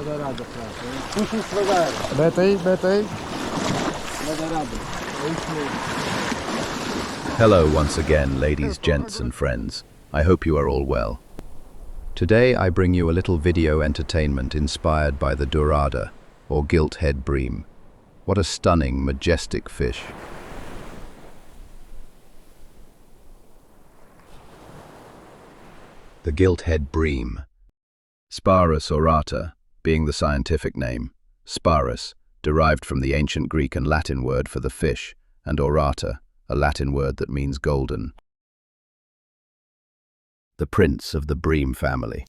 da radę, proszę. Puścić devagar. Betej, betej. Nie da rady. Hello once again, ladies, gents and friends. I hope you are all well. Today I bring you a little video entertainment inspired by the dorada, or gilt-head bream. What a stunning, majestic fish. The gilt-head bream. Sparus aurata, being the scientific name. Sparus, derived from the ancient Greek and Latin word for the fish, and aurata, a Latin word that means golden. The prince of the bream family.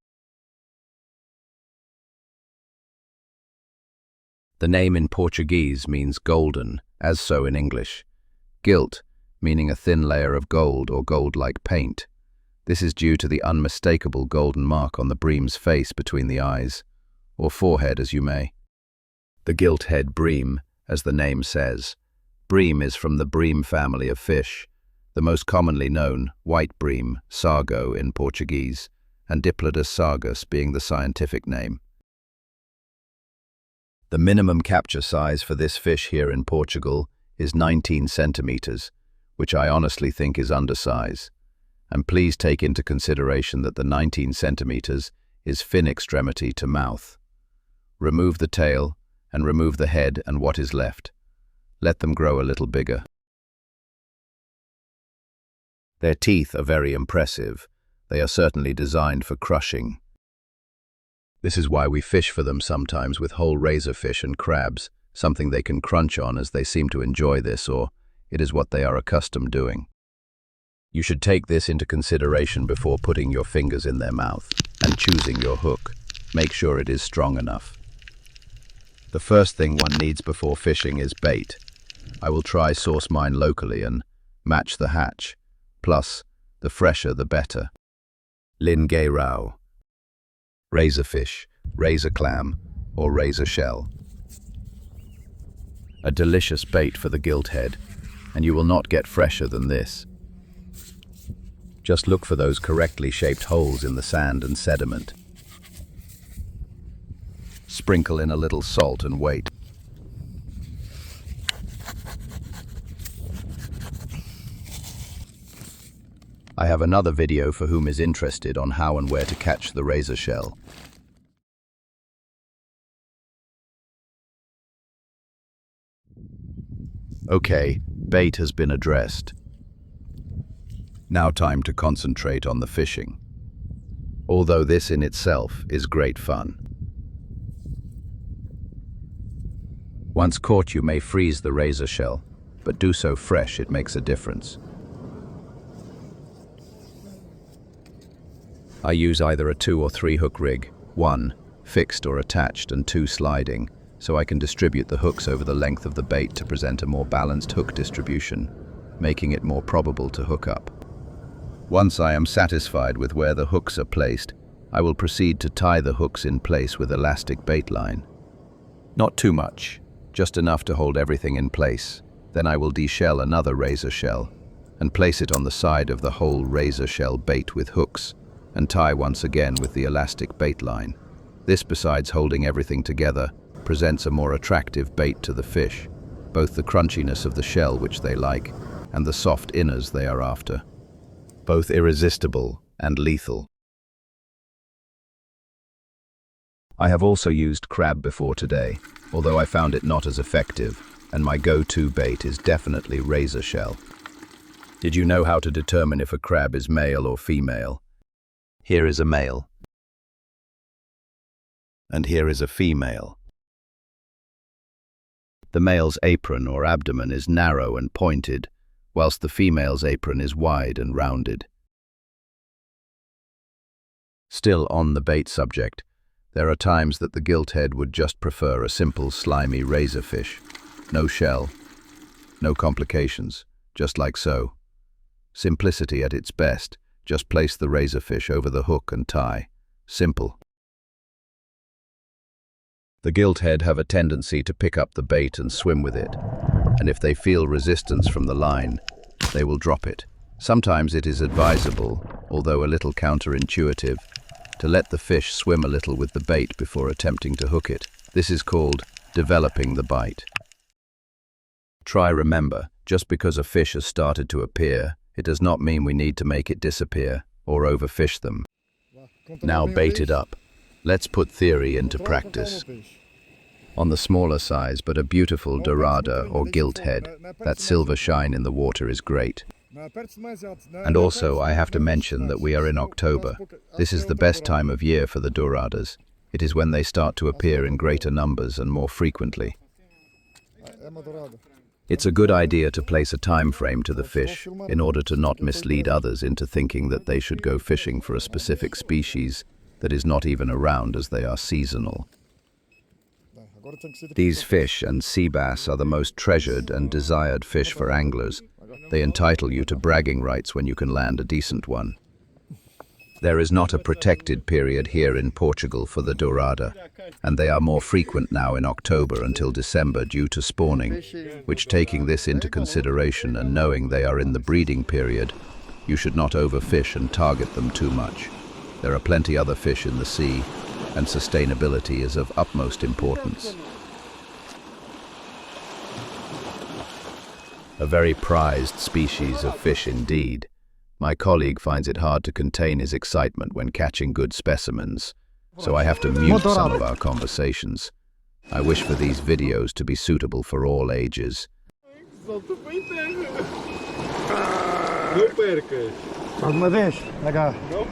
The name in Portuguese means golden, as so in English. Gilt, meaning a thin layer of gold or gold-like paint. This is due to the unmistakable golden mark on the bream's face between the eyes, or forehead as you may. The gilt-head bream, as the name says. Bream is from the bream family of fish, the most commonly known, white bream, sargo in Portuguese, and Diplodocus sargus being the scientific name. The minimum capture size for this fish here in Portugal is 19 centimeters, which I honestly think is undersize. And please take into consideration that the 19 centimeters is fin extremity to mouth. Remove the tail and remove the head and what is left. Let them grow a little bigger. Their teeth are very impressive. They are certainly designed for crushing. This is why we fish for them sometimes with whole razorfish and crabs, something they can crunch on as they seem to enjoy this, or it is what they are accustomed doing. You should take this into consideration before putting your fingers in their mouth and choosing your hook. Make sure it is strong enough. The first thing one needs before fishing is bait. I will try source mine locally and match the hatch. Plus, the fresher the better. Lingueirão. Razorfish, razor clam, or razor shell. A delicious bait for the gilt-head, and you will not get fresher than this. Just look for those correctly shaped holes in the sand and sediment. Sprinkle in a little salt and wait. I have another video for whom is interested on how and where to catch the razor shell. Okay, bait has been addressed. Now time to concentrate on the fishing. Although this in itself is great fun. Once caught, you may freeze the razor shell, but do so fresh, it makes a difference. I use either a 2 or 3 hook rig, 1 fixed or attached and 2 sliding, so I can distribute the hooks over the length of the bait to present a more balanced hook distribution, making it more probable to hook up. Once I am satisfied with where the hooks are placed, I will proceed to tie the hooks in place with elastic bait line. Not too much, just enough to hold everything in place. Then I will deshell another razor shell and place it on the side of the whole razor shell bait with hooks and tie once again with the elastic bait line. This, besides holding everything together, presents a more attractive bait to the fish, both the crunchiness of the shell which they like and the soft inners they are after. Both irresistible and lethal. I have also used crab before today, although I found it not as effective, and my go-to bait is definitely razor shell. Did you know how to determine if a crab is male or female? Here is a male. And here is a female. The male's apron or abdomen is narrow and pointed, whilst the female's apron is wide and rounded. Still on the bait subject, there are times that the gilt-head would just prefer a simple slimy razorfish. No shell, no complications, just like so. Simplicity at its best, just place the razorfish over the hook and tie. Simple. The gilt-head have a tendency to pick up the bait and swim with it, and if they feel resistance from the line, they will drop it. Sometimes it is advisable, although a little counterintuitive, to let the fish swim a little with the bait before attempting to hook it. This is called developing the bite. Remember, just because a fish has started to appear, it does not mean we need to make it disappear or overfish them. Now bait it up. Let's put theory into practice. On the smaller size, but a beautiful dorada or gilt-head, that silver shine in the water is great. And also, I have to mention that we are in October. This is the best time of year for the doradas. It is when they start to appear in greater numbers and more frequently. It's a good idea to place a time frame to the fish in order to not mislead others into thinking that they should go fishing for a specific species that is not even around, as they are seasonal. These fish and sea bass are the most treasured and desired fish for anglers. They entitle you to bragging rights when you can land a decent one. There is not a protected period here in Portugal for the dorada, and they are more frequent now in October until December due to spawning, which, taking this into consideration and knowing they are in the breeding period, you should not overfish and target them too much. There are plenty other fish in the sea, and sustainability is of utmost importance. A very prized species of fish indeed. My colleague finds it hard to contain his excitement when catching good specimens, so I have to mute some of our conversations. I wish for these videos to be suitable for all ages.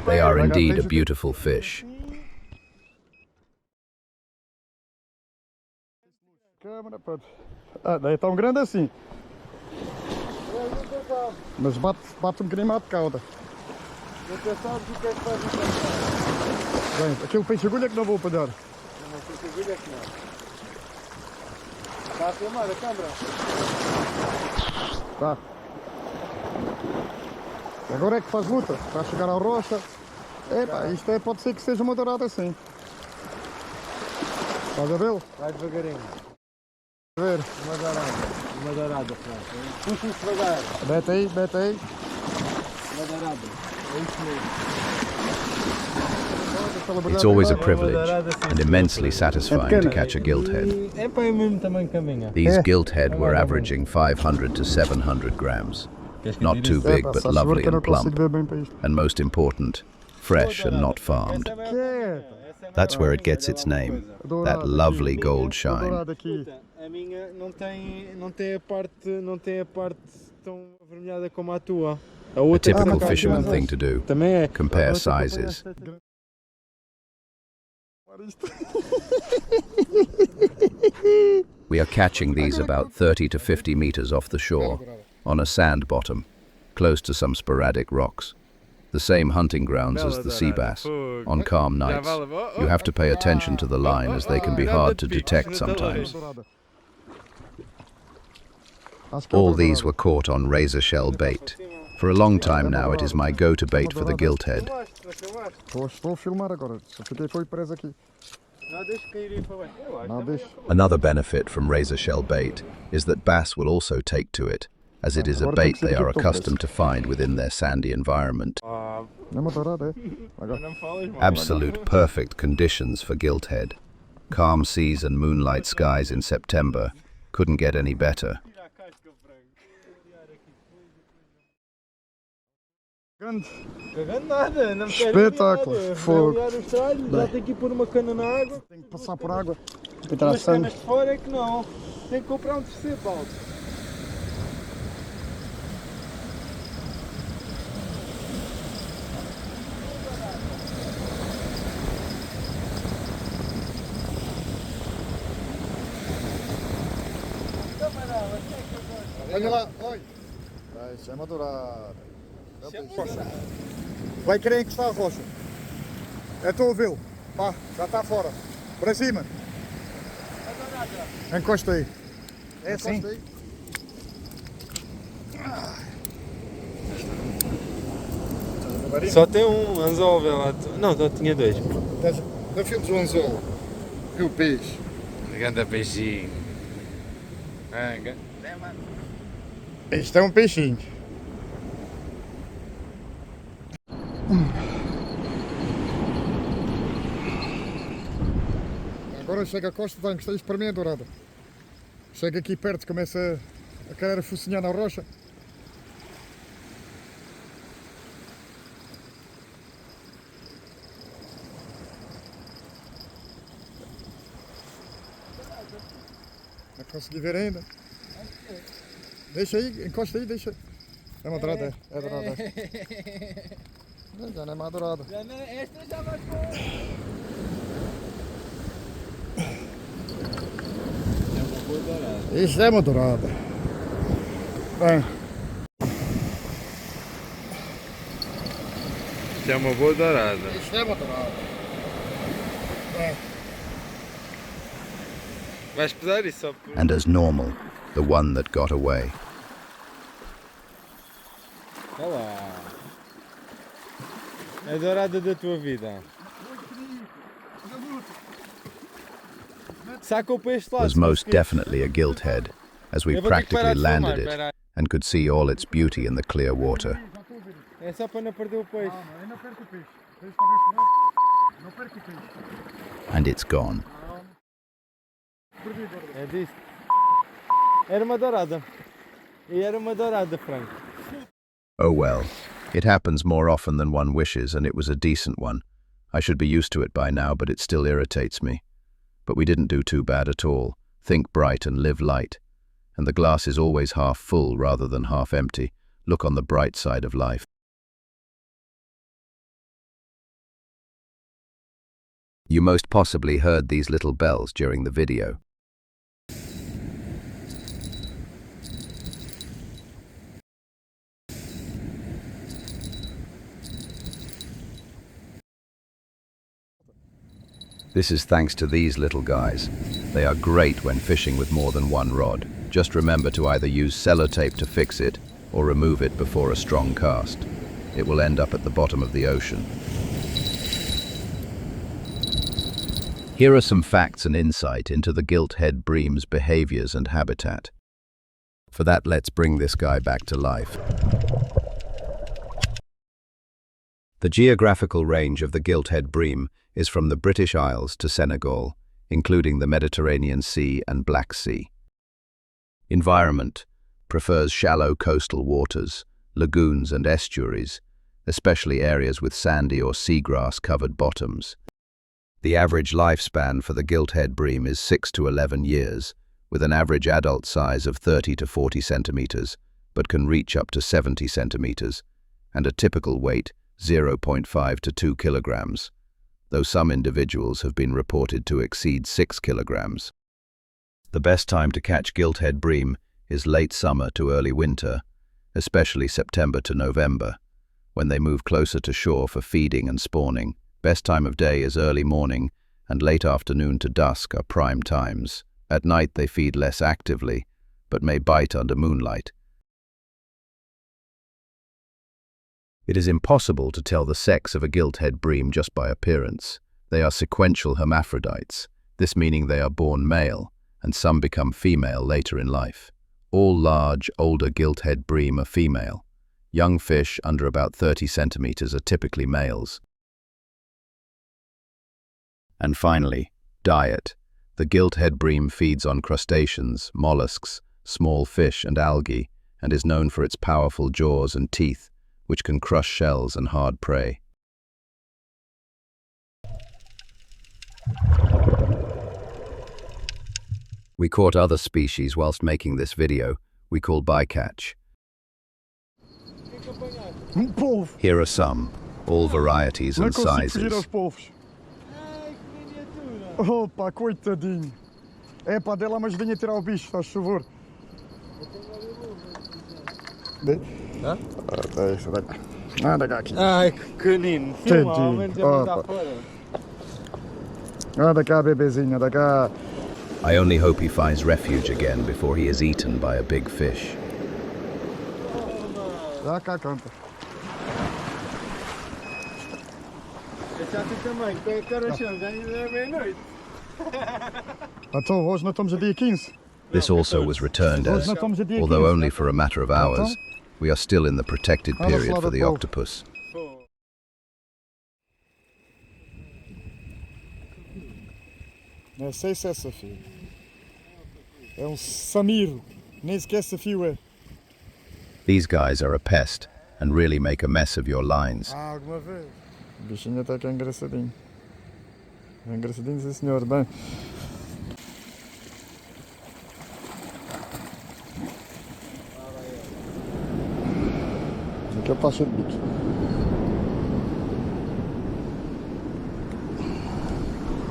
They are indeed a beautiful fish. Daí tão grande assim. Mas bate um bocadinho mais de cauda. Não pensava o que é que faz isso. Bem, aquele peixe agulha que não vou apanhar. Não, peixe agulha que não. Está a filmar a câmera? Tá. Agora é que faz luta. Para chegar à rocha. Epá, isto é, pode ser que seja uma dourada assim. Estás a vê-lo? Vai devagarinho. A ver. Uma dourada, França. Puxa isso devagar. Mete aí, mete aí. Uma dourada. É isso mesmo. It's always a privilege and immensely satisfying to catch a gilt-head. É para o mesmo tamanho que a minha. These gilt-head were averaging 500 to 700 grams. Not too big, but lovely and plump. And most important, fresh and not farmed. That's where it gets its name, that lovely gold shine. A minha não tem a parte tão avermelhada como a tua. A typical fisherman thing to do, compare sizes. We are catching these about 30 to 50 meters off the shore, on a sand bottom, close to some sporadic rocks. The same hunting grounds as the sea bass. On calm nights, you have to pay attention to the line as they can be hard to detect sometimes. All these were caught on razor shell bait. For a long time now, it is my go-to bait for the gilt-head. Estou a filmar agora, só fiquei foi preso aqui. Another benefit from razor shell bait is that bass will also take to it, as it is a bait they are accustomed to find within their sandy environment. Absolute perfect conditions for gilt-head. Calm seas and moonlight skies in September. Couldn't get any better. Espetáculo, fogo. Já tem que ir pôr uma cana na água. Tem que passar por água. As canas de fora é que não. Tem que comprar um terceiro balde. Olha lá, olha. Isso é uma dourada. Vai querer encostar a rocha. É estou a vê-lo. Pá, já está fora. Para cima. Encosta aí. É assim? Só tem um anzol, vê lá. Não, só tinha dois. Não filmes o anzol. E o peixe. Grande peixinho. Isto é um peixinho. Agora chega a costa, está a encostar. Isto para mim é dourada. Chega aqui perto, começa a querer focinhar na rocha. Não consegui ver ainda. Deixa aí, encosta aí, deixa. É uma dourada, é dourada. Não, já não é mais dourada. Esta já vai com... É uma boa dourada. Isto é uma dourada. Bem. Isto é uma boa dourada. Isto é uma dourada. Bem. Vais pesar isso só por... And as normal, the one that got away. Olha lá. É a dourada da tua vida. Saca o para este lado. Was most definitely a gilt-head, as we practically landed it and could see all its beauty in the clear water. É só para não perder o peixe. Eu não perco o peixe. Não perco o peixe. And it's gone. É disso. Era uma dourada. E era uma dourada, Frank. Oh well, it happens more often than one wishes, and it was a decent one. I should be used to it by now, but it still irritates me. But we didn't do too bad at all. Think bright and live light. And the glass is always half full rather than half empty. Look on the bright side of life. You most possibly heard these little bells during the video. This is thanks to these little guys. They are great when fishing with more than one rod. Just remember to either use sellotape to fix it or remove it before a strong cast. It will end up at the bottom of the ocean. Here are some facts and insight into the Gilt-head Bream's behaviors and habitat. For that, let's bring this guy back to life. The geographical range of the Gilt-head Bream is from the British Isles to Senegal, including the Mediterranean Sea and Black Sea. Environment: prefers shallow coastal waters, lagoons and estuaries, especially areas with sandy or seagrass-covered bottoms. The average lifespan for the Gilt-head Bream is 6 to 11 years, with an average adult size of 30 to 40 centimeters, but can reach up to 70 centimeters, and a typical weight 0.5 to 2 kilograms, though some individuals have been reported to exceed 6 kilograms. The best time to catch Gilt-head Bream is late summer to early winter, especially September to November, when they move closer to shore for feeding and spawning. Best time of day is early morning, and late afternoon to dusk are prime times. At night they feed less actively, but may bite under moonlight. It is impossible to tell the sex of a Gilt-head Bream just by appearance. They are sequential hermaphrodites, this meaning they are born male, and some become female later in life. All large, older Gilt-head Bream are female. Young fish under about 30 centimeters are typically males. And finally, diet. The Gilt-head Bream feeds on crustaceans, mollusks, small fish and algae, and is known for its powerful jaws and teeth, which can crush shells and hard prey. We caught other species whilst making this video, we call bycatch. Polvo! Here are some, all varieties and Não consigo fugir sizes. aos polvos. Opa, coitadinho. É pá, dê lá uma ajudinha a tirar o bicho, faz favor. Hã? Deixa, anda cá aqui. Ai, que pequenino. Filma, ao menos já mandar fora. Anda cá, bebezinho, anda cá. I only hope he finds refuge again before he is eaten by a big fish. Já cá, canta. Deixaste também, que carachão, já é meia-noite. Então, hoje nós estamos a dia 15. This also was returned as, although only for a matter of hours, we are still in the protected period for the octopus. É 6 safio. É um samiro. Nem sequer safio é. These guys are a pest and really make a mess of your lines. Ah, alguma vez. O bichinho até que é engraçadinho. É engraçadinho, sim senhor. Bem. Aqui é taxa de bico.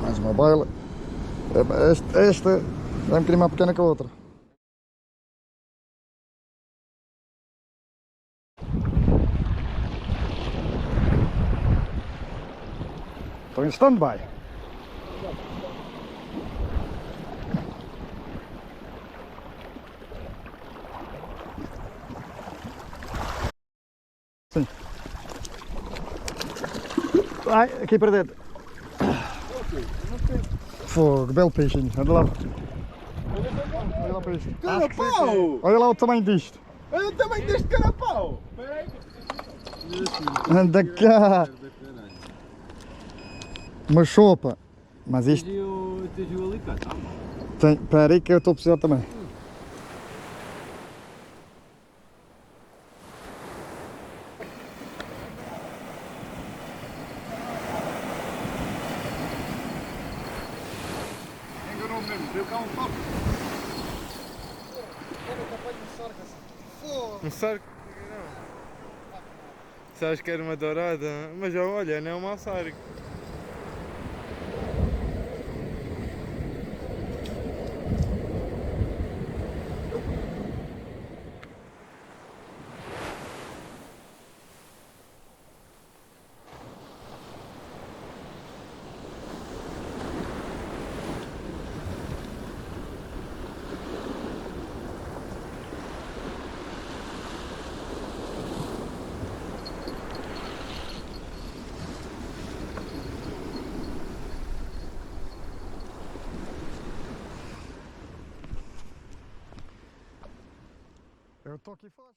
Mais uma baila. Esta é um bocadinho mais pequena que a outra. Estou em stand-by. Sim. Ai, aqui para dentro. Fogo, belo peixinho. Anda lá. Olha lá para isto. Carapau! Olha lá o tamanho disto. Olha o tamanho deste carapau! Espera aí. Anda cá. Uma sopa. Mas isto Tens o alicate? tem. Espera aí que eu estou a precisar também. Enganou mesmo, deu cá um toque. Um sarco? Não. Sabes que era uma dourada? Mas olha, não é uma sarco. Eu estou aqui fora.